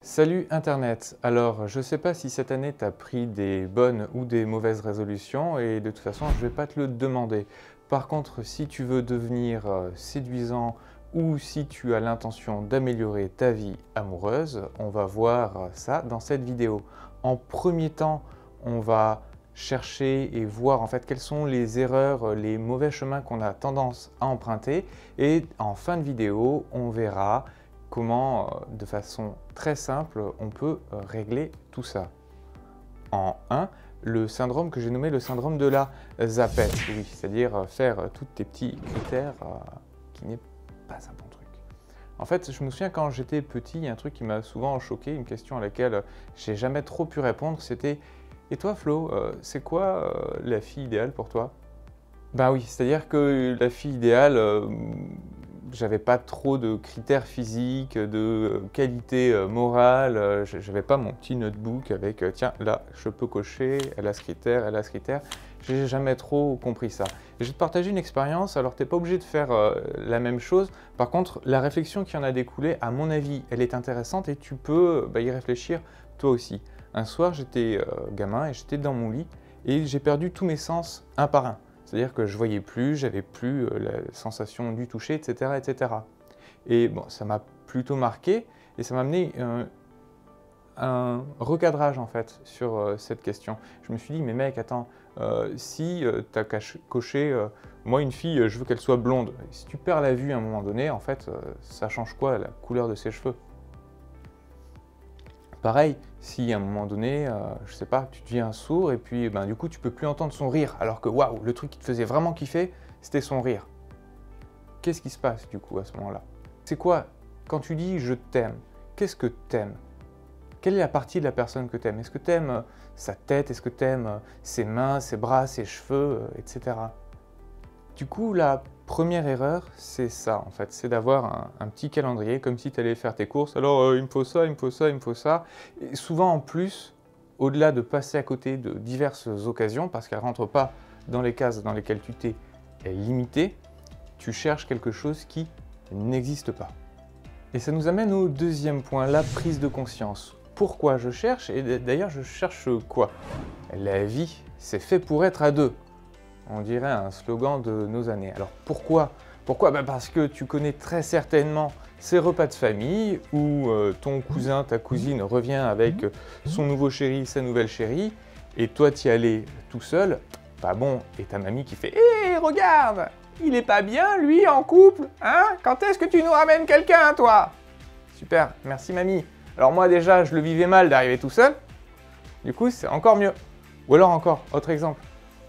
Salut Internet! Alors, je sais pas si cette année tu as pris des bonnes ou des mauvaises résolutions et de toute façon, je vais pas te le demander. Par contre, si tu veux devenir séduisant ou si tu as l'intention d'améliorer ta vie amoureuse, on va voir ça dans cette vidéo. En premier temps, on va chercher et voir en fait quelles sont les erreurs, les mauvais chemins qu'on a tendance à emprunter et en fin de vidéo, on verra comment, de façon très simple, on peut régler tout ça. En 1, le syndrome que j'ai nommé le syndrome de la zapette, oui, c'est-à-dire faire tous tes petits critères qui n'est pas un bon truc. En fait, je me souviens quand j'étais petit, il y a un truc qui m'a souvent choqué, une question à laquelle j'ai jamais trop pu répondre, c'était « Et toi Flo, c'est quoi la fille idéale pour toi ?» Ben oui, c'est-à-dire que la fille idéale, j'avais pas trop de critères physiques, de qualité morale, j'avais pas mon petit notebook avec tiens, là, je peux cocher, elle a ce critère, elle a ce critère. J'ai jamais trop compris ça. Et je vais te partager une expérience, alors t'es pas obligé de faire la même chose. Par contre, la réflexion qui en a découlé, à mon avis, elle est intéressante et tu peux y réfléchir toi aussi. Un soir, j'étais gamin et j'étais dans mon lit et j'ai perdu tous mes sens un par un. C'est-à-dire que je voyais plus, j'avais plus la sensation du toucher, etc., etc. Et bon, ça m'a plutôt marqué et ça m'a amené un recadrage en fait sur cette question. Je me suis dit, mais mec, attends, si tu as coché, moi une fille, je veux qu'elle soit blonde. Si tu perds la vue à un moment donné, en fait, ça change quoi la couleur de ses cheveux? Pareil, si à un moment donné, je sais pas, tu deviens sourd et puis ben, du coup tu peux plus entendre son rire, alors que waouh, le truc qui te faisait vraiment kiffer, c'était son rire. Qu'est-ce qui se passe du coup à ce moment-là? C'est quoi, quand tu dis je t'aime, qu'est-ce que t'aimes? Quelle est la partie de la personne que t'aimes? Est-ce que t'aimes sa tête? Est-ce que t'aimes ses mains, ses bras, ses cheveux, etc. Du coup, la première erreur, c'est ça en fait, c'est d'avoir un petit calendrier, comme si tu allais faire tes courses. Alors, il me faut ça, il me faut ça, il me faut ça. Et souvent, en plus, au-delà de passer à côté de diverses occasions, parce qu'elles ne rentrent pas dans les cases dans lesquelles tu t'es limité, tu cherches quelque chose qui n'existe pas. Et ça nous amène au deuxième point, la prise de conscience. Pourquoi je cherche? Et d'ailleurs, je cherche quoi? La vie, c'est fait pour être à deux. On dirait un slogan de nos années. Alors pourquoi? Pourquoi? Parce que tu connais très certainement ces repas de famille où ton cousin, ta cousine revient avec son nouveau chéri, sa nouvelle chérie, et toi t'y allais tout seul, pas bon, et ta mamie qui fait « Hé, regarde, il est pas bien lui en couple, hein? Quand est-ce que tu nous ramènes quelqu'un toi ?» Super, merci mamie. Alors moi déjà, je le vivais mal d'arriver tout seul, du coup c'est encore mieux. Ou alors encore, autre exemple.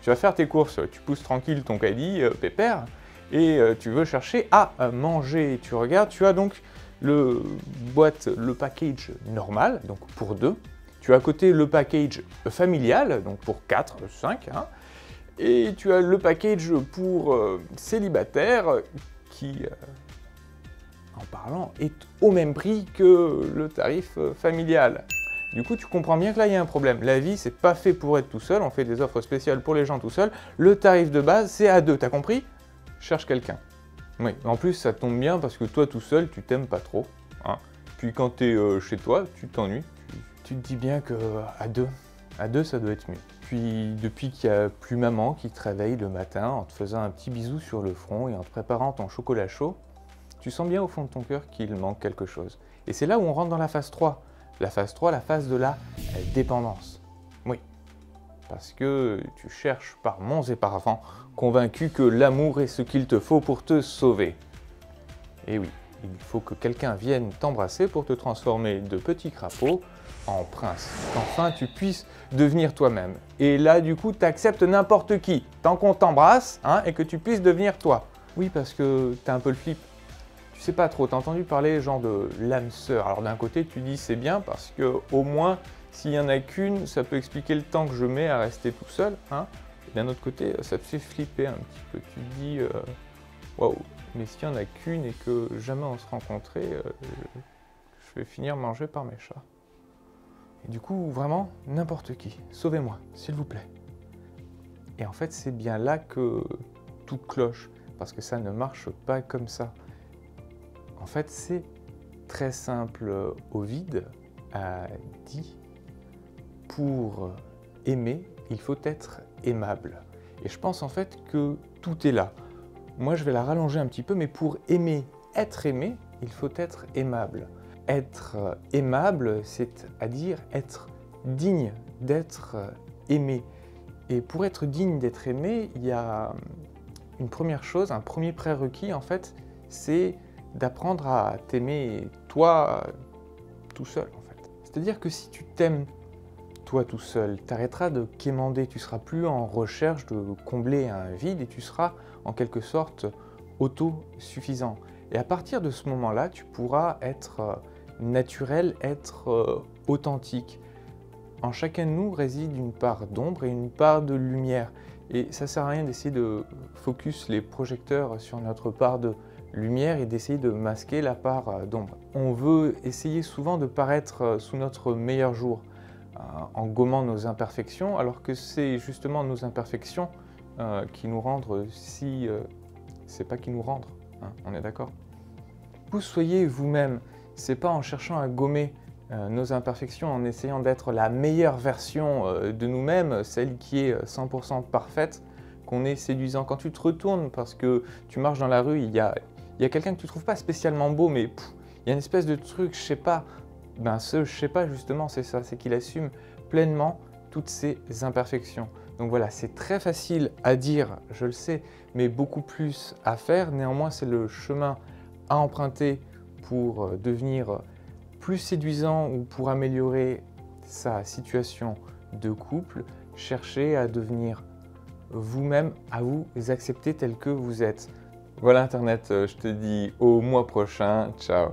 Tu vas faire tes courses, tu pousses tranquille ton caddie, pépère, et tu veux chercher à manger. Tu regardes, tu as donc le package normal, donc pour 2. Tu as à côté le package familial, donc pour 4, 5. Hein, et tu as le package pour célibataire qui, en parlant, est au même prix que le tarif familial. Du coup, tu comprends bien que là, il y a un problème. La vie, c'est pas fait pour être tout seul. On fait des offres spéciales pour les gens tout seuls. Le tarif de base, c'est à 2. T'as compris? Cherche quelqu'un. Oui, en plus, ça tombe bien parce que toi, tout seul, tu t'aimes pas trop. Hein. Puis quand t'es chez toi, tu t'ennuies. Tu te dis bien que à deux, ça doit être mieux. Puis, depuis qu'il n'y a plus maman qui te réveille le matin en te faisant un petit bisou sur le front et en te préparant ton chocolat chaud, tu sens bien au fond de ton cœur qu'il manque quelque chose. Et c'est là où on rentre dans la phase 3. La phase 3, la phase de la dépendance. Oui, parce que tu cherches par monts et par vents, convaincu que l'amour est ce qu'il te faut pour te sauver. Et oui, il faut que quelqu'un vienne t'embrasser pour te transformer de petit crapaud en prince. Qu'enfin tu puisses devenir toi-même. Et là, du coup, tu acceptes n'importe qui, tant qu'on t'embrasse hein, et que tu puisses devenir toi. Oui, parce que tu as un peu le flip. Tu sais pas trop, t'as entendu parler genre de l'âme sœur. Alors d'un côté tu dis c'est bien parce que au moins s'il y en a qu'une, ça peut expliquer le temps que je mets à rester tout seul. Hein. D'un autre côté, ça te fait flipper un petit peu. Tu te dis waouh, mais s'il y en a qu'une et que jamais on se rencontrait, je vais finir mangé par mes chats. Et du coup, vraiment, n'importe qui, sauvez-moi, s'il vous plaît. Et en fait, c'est bien là que tout cloche, parce que ça ne marche pas comme ça. En fait, c'est très simple. Ovide a dit « Pour aimer, il faut être aimable ». Et je pense en fait que tout est là. Moi, je vais la rallonger un petit peu, mais pour aimer, être aimé, il faut être aimable. Être aimable, c'est-à-dire être digne d'être aimé. Et pour être digne d'être aimé, il y a une première chose, un premier prérequis en fait, c'est d'apprendre à t'aimer toi tout seul en fait. C'est-à-dire que si tu t'aimes toi tout seul, tu arrêteras de quémander, tu seras plus en recherche de combler un vide et tu seras en quelque sorte autosuffisant. Et à partir de ce moment-là, tu pourras être naturel, être authentique. En chacun de nous réside une part d'ombre et une part de lumière. Et ça ne sert à rien d'essayer de focus les projecteurs sur notre part de lumière et d'essayer de masquer la part d'ombre. On veut essayer souvent de paraître sous notre meilleur jour, en gommant nos imperfections, alors que c'est justement nos imperfections qui nous rendent si... c'est pas qui nous rendent, hein, on est d'accord. Vous soyez vous-même, c'est pas en cherchant à gommer nos imperfections, en essayant d'être la meilleure version de nous-mêmes, celle qui est 100% parfaite, qu'on est séduisant. Quand tu te retournes parce que tu marches dans la rue, il y a quelqu'un que tu trouves pas spécialement beau, mais il y a une espèce de truc, je sais pas, je sais pas justement, c'est ça, c'est qu'il assume pleinement toutes ses imperfections. Donc voilà, c'est très facile à dire, je le sais, mais beaucoup plus à faire. Néanmoins, c'est le chemin à emprunter pour devenir plus séduisant ou pour améliorer sa situation de couple. Cherchez à devenir vous-même, à vous accepter tel que vous êtes. Voilà Internet, je te dis au mois prochain, ciao.